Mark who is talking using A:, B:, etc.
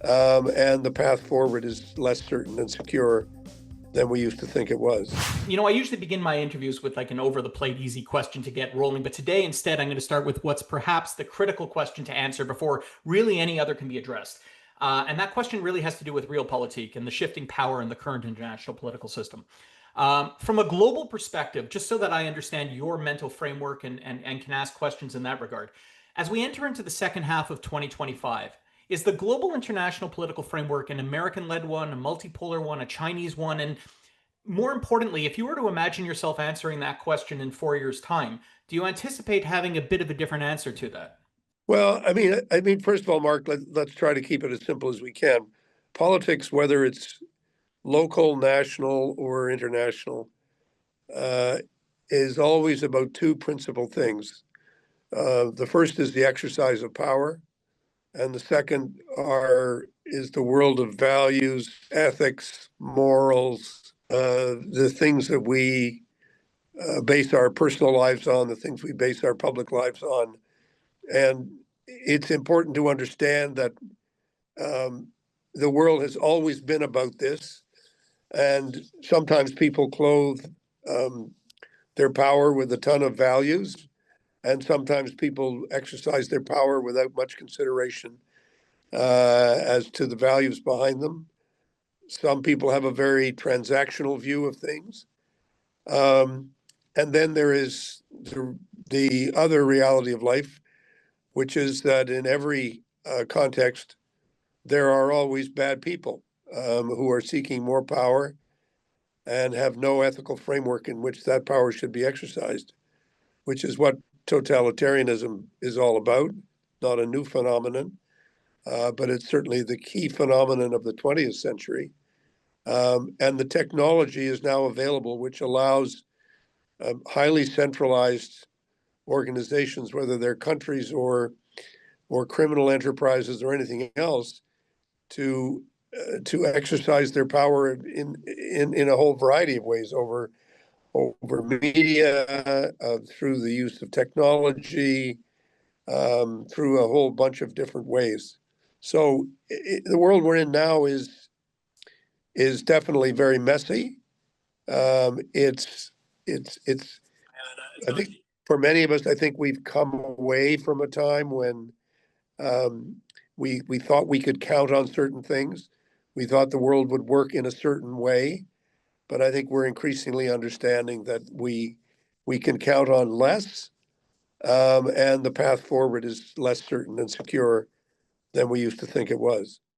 A: and the path forward is less certain and secure than we used to think it was.
B: I usually begin my interviews with like an over the plate easy question to get rolling, but today instead I'm going to start with what's perhaps the critical question to answer before really any other can be addressed. And that question really has to do with realpolitik and the shifting power in the current international political system. From a global perspective, just so that I understand your mental framework and can ask questions in that regard, as we enter into the second half of 2025, is the global international political framework an American led one, a multipolar one, a Chinese one? And more importantly, if you were to imagine yourself answering that question in 4 years' time, do you anticipate having a bit of a different answer to that?
A: Well, first of all, Mark, let's try to keep it as simple as we can. Politics, whether it's local, national, or international, uh, is always about two principal things. The first is the exercise of power, and the second is the world of values, ethics, morals, the things that we base our personal lives on, the things we base our public lives on. And it's important to understand that um, the world has always been about this. And sometimes people clothe um, their power with a ton of values, and sometimes people exercise their power without much consideration as to the values behind them. Some people have a very transactional view of things. Um, and then there is the other reality of life, which is that in every context, there are always bad people who are seeking more power and have no ethical framework in which that power should be exercised, which is what totalitarianism is all about. Not a new phenomenon, but it's certainly the key phenomenon of the 20th century. And the technology is now available, which allows highly centralized organizations, whether they're countries or criminal enterprises or anything else, to to exercise their power in a whole variety of ways over media, through the use of technology, through a whole bunch of different ways. So the world we're in now is definitely very messy. It's I think for many of us, I think we've come away from a time when um, we thought we could count on certain things. We thought the world would work in a certain way, but I think we're increasingly understanding that we can count on less, and the path forward is less certain and secure than we used to think it was.